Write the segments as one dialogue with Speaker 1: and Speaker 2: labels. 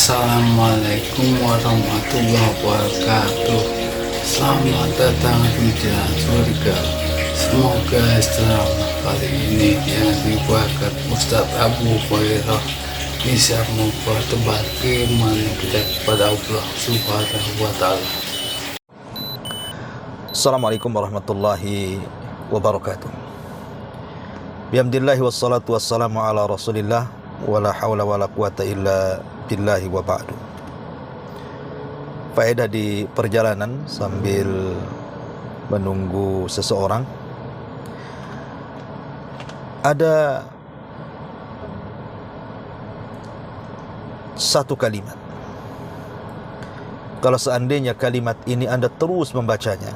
Speaker 1: Assalamualaikum warahmatullahi wabarakatuh. Selamat datang di jalan surga. Semoga setelah kali ini yang dibuatkan Ustadz Abu Hurairah bisa membuat tebal keimanan kita kepada Allah Subhanahu wa Ta'ala.
Speaker 2: Assalamualaikum warahmatullahi wabarakatuh. Bihamdillahi wassalatu wassalamu ala rasulillah wala hawla wala quwata illa billahi wa ba'du. Faedah di perjalanan sambil menunggu seseorang, ada satu kalimat. Kalau seandainya kalimat ini Anda terus membacanya,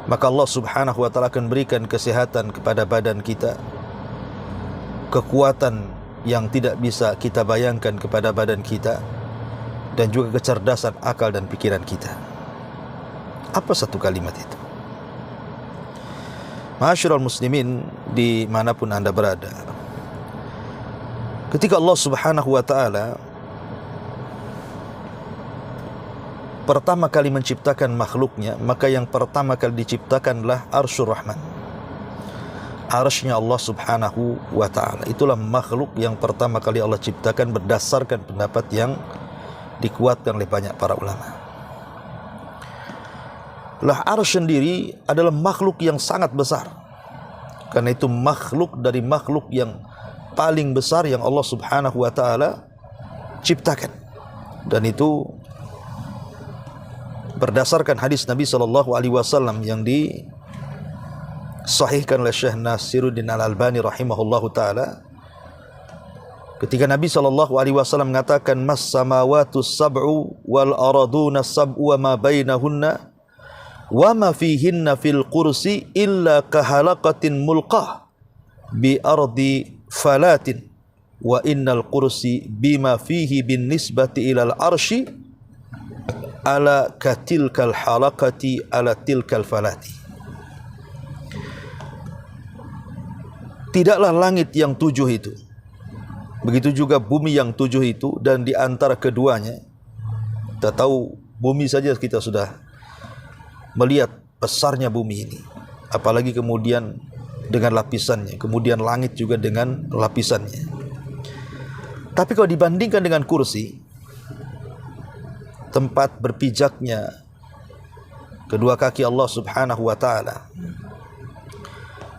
Speaker 2: maka Allah Subhanahu wa Ta'ala akan berikan kesehatan kepada badan kita, kekuatan yang tidak bisa kita bayangkan kepada badan kita, dan juga kecerdasan akal dan pikiran kita. Apa satu kalimat itu? Ma'asyiral muslimin dimanapun Anda berada, ketika Allah Subhanahu wa Ta'ala pertama kali menciptakan makhluknya, maka yang pertama kali diciptakanlah Arsyur Rahman, arsy-Nya Allah Subhanahu wa Ta'ala. Itulah makhluk yang pertama kali Allah ciptakan berdasarkan pendapat yang dikuatkan oleh banyak para ulama. Lah, arsy sendiri adalah makhluk yang sangat besar. Karena itu makhluk dari makhluk yang paling besar yang Allah Subhanahu wa Ta'ala ciptakan. Dan itu berdasarkan hadis Nabi SAW yang disahihkan oleh Syekh Nasiruddin Al-Albani rahimahullahu ta'ala, ketika Nabi SAW mengatakan mas samawatu sab'u wal araduna sab'u wa ma bainahunna wa ma fihinna fil kursi illa kahalaqatin mulqah bi ardi falatin wa innal kursi bima fihi bin nisbati ilal arshi ala katilkal halaqati ala tilkal falati. Tidaklah langit yang 7 itu, begitu juga bumi yang 7 itu, dan di antara keduanya, kita tahu bumi saja kita sudah melihat besarnya bumi ini, apalagi kemudian dengan lapisannya, kemudian langit juga dengan lapisannya. Tapi kalau dibandingkan dengan kursi, tempat berpijaknya kedua kaki Allah Subhanahu wa Ta'ala,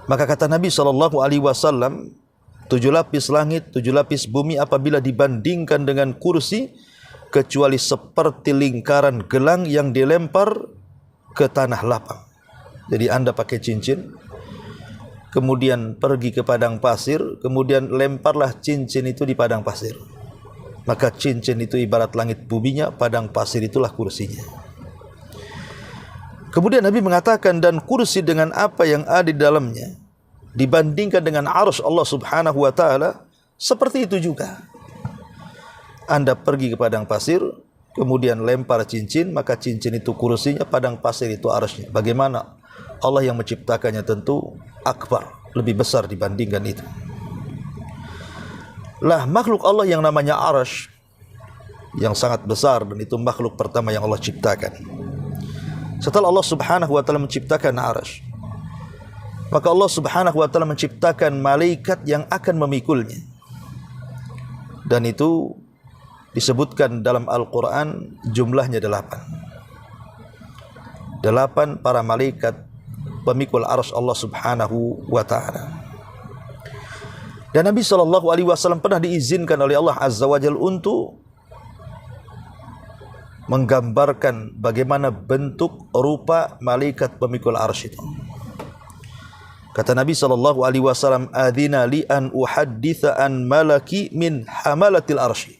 Speaker 2: maka kata Nabi SAW, 7 lapis langit, 7 lapis bumi apabila dibandingkan dengan kursi, kecuali seperti lingkaran gelang yang dilempar ke tanah lapang. Jadi Anda pakai cincin, kemudian pergi ke padang pasir, kemudian lemparlah cincin itu di padang pasir. Maka cincin itu ibarat langit buminya, padang pasir itulah kursinya. Kemudian Nabi mengatakan, dan kursi dengan apa yang ada di dalamnya dibandingkan dengan arsy Allah Subhanahu wa Ta'ala, seperti itu juga. Anda pergi ke padang pasir, kemudian lempar cincin, maka cincin itu kursinya, padang pasir itu arsy-Nya. Bagaimana Allah yang menciptakannya? Tentu akbar, lebih besar dibandingkan itu. Lah, makhluk Allah yang namanya arsy, yang sangat besar, dan itu makhluk pertama yang Allah ciptakan. Setelah Allah Subhanahu wa Ta'ala menciptakan arsy, maka Allah Subhanahu wa Ta'ala menciptakan malaikat yang akan memikulnya. Dan itu disebutkan dalam Al-Quran jumlahnya 8. 8 para malaikat pemikul arsy Allah Subhanahu wa Ta'ala. Dan Nabi SAW pernah diizinkan oleh Allah Azza wa Jalla untuk menggambarkan bagaimana bentuk rupa malaikat pemikul arsy itu. Kata Nabi SAW, "Adzina li an uhadditha an malaki min hamalatil arsy."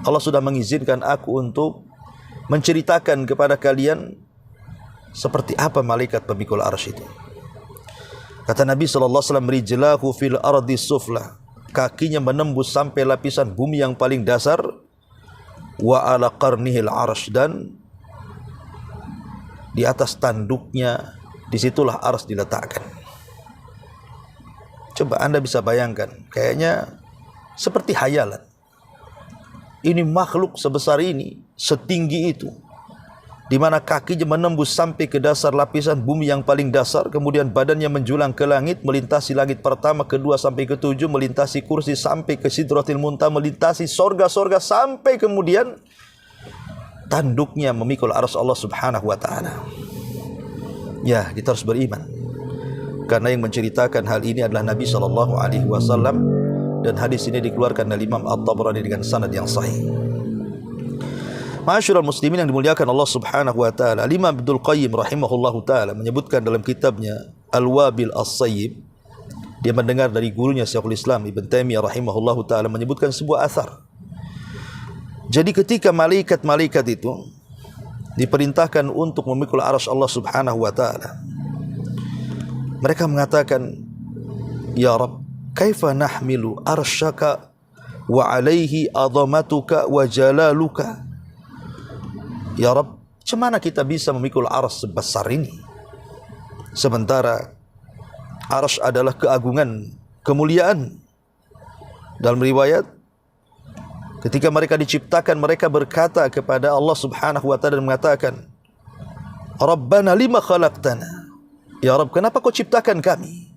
Speaker 2: Allah sudah mengizinkan aku untuk menceritakan kepada kalian seperti apa malaikat pemikul arsy itu. Kata Nabi SAW, "Rijlahu fil ardi sufla." Kakinya menembus sampai lapisan bumi yang paling dasar. Wa ala qarnihil arsy, dan di atas tanduknya disitulah arsy diletakkan. Coba Anda bisa bayangkan, kayaknya seperti hayalan. Ini makhluk sebesar ini, setinggi itu, di mana kakinya menembus sampai ke dasar lapisan bumi yang paling dasar, kemudian badannya menjulang ke langit, melintasi langit pertama, kedua sampai ketujuh, melintasi kursi sampai ke Sidratil Muntaha, melintasi sorga-sorga sampai kemudian tanduknya memikul arsy Allah Subhanahu wa taala. Ya, kita harus beriman. Karena yang menceritakan hal ini adalah Nabi sallallahu alaihi wasallam, dan hadis ini dikeluarkan oleh Imam At-Tabrani dengan sanad yang sahih. Ma'asyiral muslimin yang dimuliakan Allah Subhanahu wa taala, Imam Ibnu Qayyim rahimahullahu taala menyebutkan dalam kitabnya Al-Wabil As-Sayyib, dia mendengar dari gurunya Syekhul Islam Ibn Taimiyah rahimahullahu taala menyebutkan sebuah athar. Jadi ketika malaikat-malaikat itu diperintahkan untuk memikul arsy Allah Subhanahu wa taala, mereka mengatakan, "Ya Rabb, kaifa nahmilu arsyaka wa alaihi azamatuka wa jalaluka?" Ya Rabb, macam mana kita bisa memikul arsy sebesar ini? Sementara arsy adalah keagungan, kemuliaan. Dalam riwayat, ketika mereka diciptakan, mereka berkata kepada Allah Subhanahu wa taala dan mengatakan, "Rabbana lima khalaqtana?" Ya Rabb, kenapa kau ciptakan kami?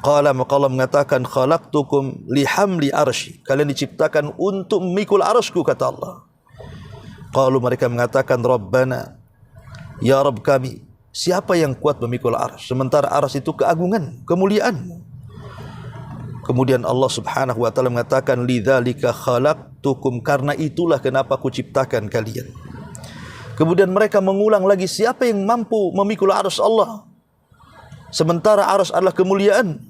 Speaker 2: Qala, maka Allah mengatakan, "Khalaqtukum lihamli arsy." Kalian diciptakan untuk memikul arsy-Ku, kata Allah. Qalu, mereka mengatakan, "Rabbana, ya Rabb kami, siapa yang kuat memikul arsy? Sementara arsy itu keagungan, kemuliaan." Kemudian Allah Subhanahu wa taala mengatakan, "Lidzalika khalaqtukum." Karena itulah kenapa Ku ciptakan kalian. Kemudian mereka mengulang lagi, siapa yang mampu memikul arsy Allah? Sementara arsy adalah kemuliaan.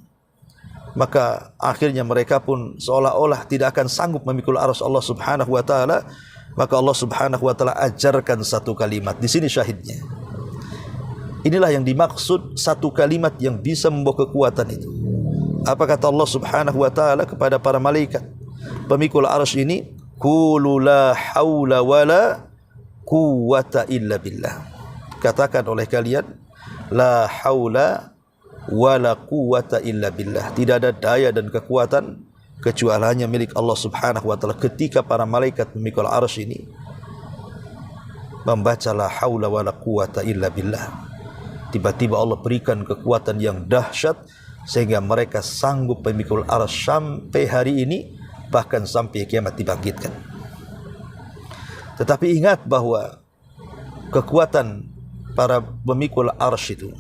Speaker 2: Maka akhirnya mereka pun seolah-olah tidak akan sanggup memikul arsy Allah Subhanahu wa taala. Maka Allah Subhanahu wa taala ajarkan satu kalimat. Di sini syahidnya. Inilah yang dimaksud satu kalimat yang bisa membawa kekuatan itu. Apa kata Allah Subhanahu wa taala kepada para malaikat pemikul arsy ini? Qulu la haula wala quwwata illa billah. Katakan oleh kalian, la haula wala quwwata illa billah. Tidak ada daya dan kekuatan kecuali hanya milik Allah Subhanahu wa taala. Ketika para malaikat memikul arsy ini membaca la haula wala quwwata illa billah, tiba-tiba Allah berikan kekuatan yang dahsyat sehingga mereka sanggup memikul arsy sampai hari ini, bahkan sampai kiamat dibangkitkan. Tetapi ingat bahwa kekuatan para pemikul arsy itu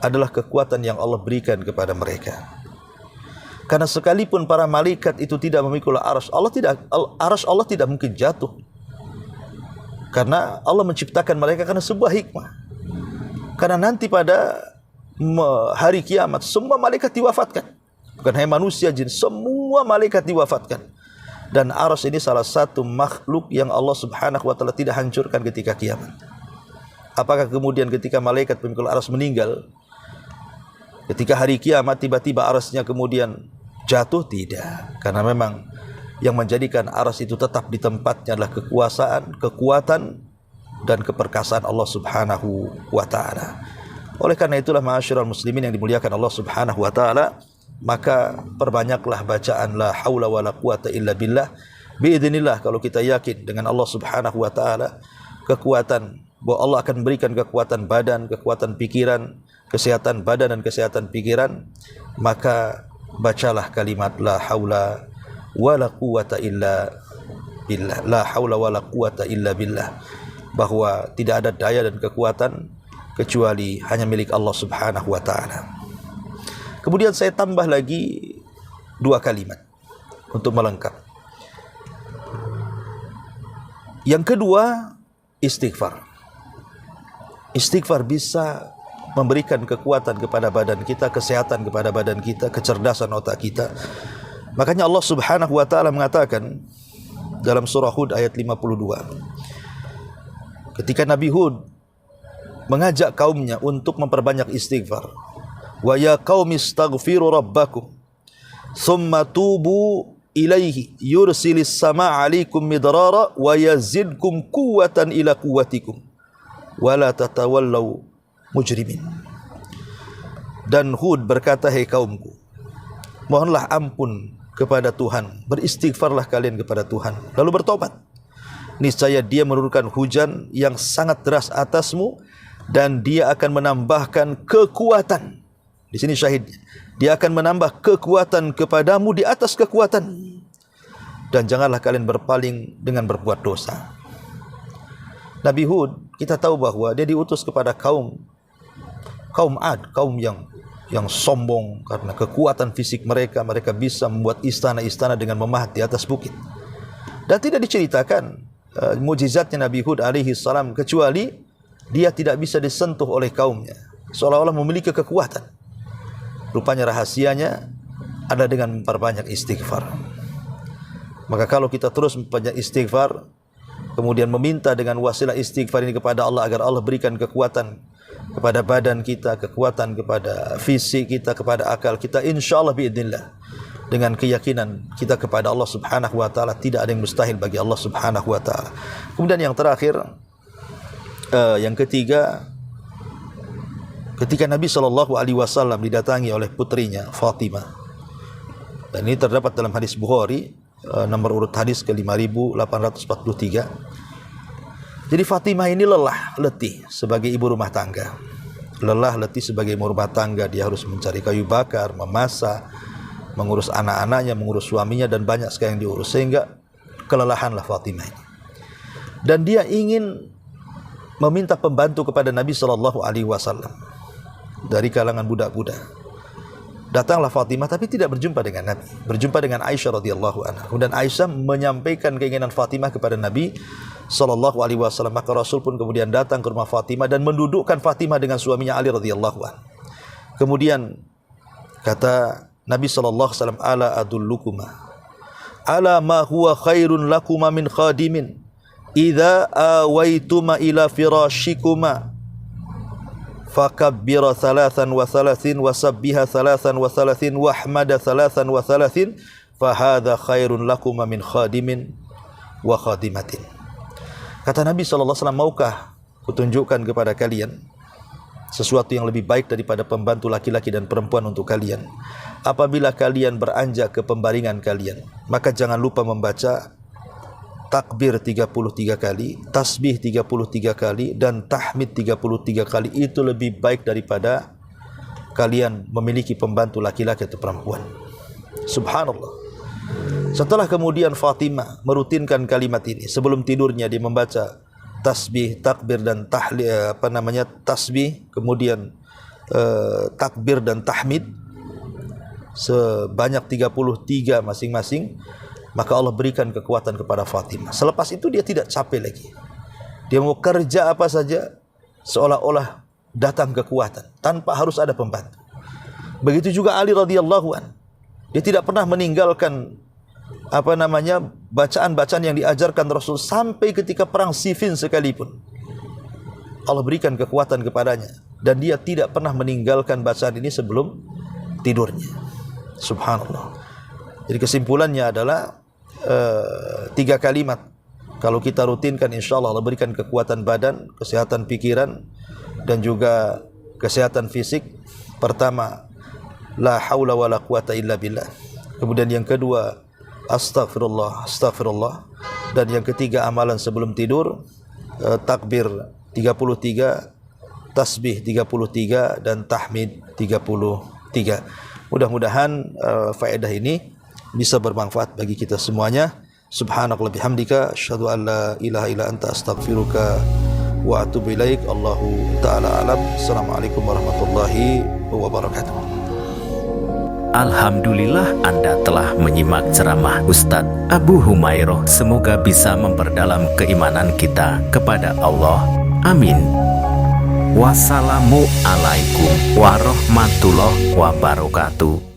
Speaker 2: adalah kekuatan yang Allah berikan kepada mereka. Karena sekalipun para malaikat itu tidak memikul arsy, arsy Allah tidak mungkin jatuh. Karena Allah menciptakan mereka karena sebuah hikmah. Karena nanti pada hari kiamat semua malaikat diwafatkan. Bukan hanya manusia, jin, semua malaikat diwafatkan. Dan arsy ini salah satu makhluk yang Allah Subhanahu wa taala tidak hancurkan ketika kiamat. Apakah kemudian ketika malaikat pemikul arsy meninggal, ketika hari kiamat tiba-tiba arsy-nya kemudian jatuh? Tidak. Karena memang yang menjadikan arsy itu tetap di tempatnya adalah kekuasaan, kekuatan dan keperkasaan Allah Subhanahu wa taala. Oleh karena itulah ma'asyiral muslimin yang dimuliakan Allah Subhanahu wa taala, maka perbanyaklah bacaan la haula wala quwata illa billah. Biidznillah, kalau kita yakin dengan Allah Subhanahu wa taala, kekuatan, bahwa Allah akan berikan kekuatan badan, kekuatan pikiran, kesehatan badan dan kesehatan pikiran, maka bacalah kalimat la haula wala quwata illa billah. La haula wala quwata illa billah, bahwa tidak ada daya dan kekuatan kecuali hanya milik Allah Subhanahu wa taala. Kemudian saya tambah lagi dua kalimat untuk melengkap. Yang kedua, istighfar. Istighfar bisa memberikan kekuatan kepada badan kita, kesehatan kepada badan kita, kecerdasan otak kita. Makanya Allah Subhanahu wa taala mengatakan dalam surah Hud ayat 52, ketika Nabi Hud mengajak kaumnya untuk memperbanyak istighfar, wa ya qaumi astaghfiru rabbakum thumma tubu ilaihi yursilis samaa 'alaikum midrara wa yazidkum quwwatan ila quwwatikum wa la tatawallaw mujrimin. Dan Hud berkata, hai kaumku, mohonlah ampun kepada Tuhan, beristighfarlah kalian kepada Tuhan, lalu bertobat. Niscaya Dia menurunkan hujan yang sangat deras atasmu dan Dia akan menambahkan kekuatan. Di sini syahidnya. Dia akan menambah kekuatan kepadamu di atas kekuatan. Dan janganlah kalian berpaling dengan berbuat dosa. Nabi Hud, kita tahu bahwa dia diutus kepada kaum Ad, kaum yang sombong karena kekuatan fisik mereka bisa membuat istana-istana dengan memahat di atas bukit. Dan tidak diceritakan mukjizatnya Nabi Hud alaihi salam kecuali dia tidak bisa disentuh oleh kaumnya, seolah-olah memiliki kekuatan. Rupanya rahasianya ada dengan memperbanyak istighfar. Maka kalau kita terus memperbanyak istighfar, kemudian meminta dengan wasilah istighfar ini kepada Allah agar Allah berikan kekuatan kepada badan kita, kekuatan kepada fisik kita, kepada akal kita, insyaallah biidznillah, dengan keyakinan kita kepada Allah Subhanahu wa taala, tidak ada yang mustahil bagi Allah Subhanahu wa taala. Kemudian yang terakhir, yang ketiga, ketika Nabi SAW didatangi oleh putrinya Fatimah, dan ini terdapat dalam hadis Bukhari, nomor urut hadis ke 5843. Jadi Fatimah ini lelah, letih sebagai ibu rumah tangga. Lelah, letih sebagai ibu rumah tangga. Dia harus mencari kayu bakar, memasak, mengurus anak-anaknya, mengurus suaminya, dan banyak sekali yang diurus. Sehingga kelelahanlah Fatimah ini. Dan dia ingin meminta pembantu kepada Nabi SAW dari kalangan budak-budak. Datanglah Fatimah tapi tidak berjumpa dengan Nabi, berjumpa dengan Aisyah radhiyallahu anha. Dan Aisyah menyampaikan keinginan Fatimah kepada Nabi SAW. Maka Rasul pun kemudian datang ke rumah Fatimah dan mendudukkan Fatimah dengan suaminya Ali radhiyallahu anhu. Kemudian kata Nabi SAW, ala adullukuma ala ma huwa khairun lakuma min khadimin idza awaituma ila firashikuma fakabbira 33 wasabbiha 33 wahmada 33 fahadha khairun lakuma min khadimin wa khadimatin. Kata Nabi SAW, maukah kutunjukkan kepada kalian sesuatu yang lebih baik daripada pembantu laki-laki dan perempuan untuk kalian? Apabila kalian beranjak ke pembaringan kalian, maka jangan lupa membaca takbir 33 kali, tasbih 33 kali, dan tahmid 33 kali. Itu lebih baik daripada kalian memiliki pembantu laki-laki atau perempuan. Subhanallah. Setelah kemudian Fatimah merutinkan kalimat ini, sebelum tidurnya dia membaca tasbih, takbir dan tahlil, tasbih, kemudian takbir dan tahmid sebanyak 33 masing-masing. Maka Allah berikan kekuatan kepada Fatimah. Selepas itu dia tidak capek lagi. Dia mau kerja apa saja seolah-olah datang kekuatan tanpa harus ada pembantu. Begitu juga Ali radhiyallahu an. Dia tidak pernah meninggalkan bacaan-bacaan yang diajarkan Rasul sampai ketika perang Siffin sekalipun. Allah berikan kekuatan kepadanya dan dia tidak pernah meninggalkan bacaan ini sebelum tidurnya. Subhanallah. Jadi kesimpulannya adalah 3 kalimat. Kalau kita rutinkan, insyaallah Allah berikan kekuatan badan, kesehatan pikiran, dan juga kesehatan fisik. Pertama, la haula wala quwata illa billah. Kemudian yang kedua, astaghfirullah, astaghfirullah. Dan yang ketiga, amalan sebelum tidur, takbir 33, tasbih 33, dan tahmid 33. Mudah-mudahan faedah ini bisa bermanfaat bagi kita semuanya. Subhanakallah bihamdika asyhadu an la ilaha illa anta astaghfiruka wa atubu ilaik. Allahu taala alam. Assalamualaikum warahmatullahi wabarakatuh.
Speaker 3: Alhamdulillah Anda telah menyimak ceramah Ustadz Abu Humairah. Semoga bisa memperdalam keimanan kita kepada Allah. Amin. Wassalamualaikum warahmatullahi wabarakatuh.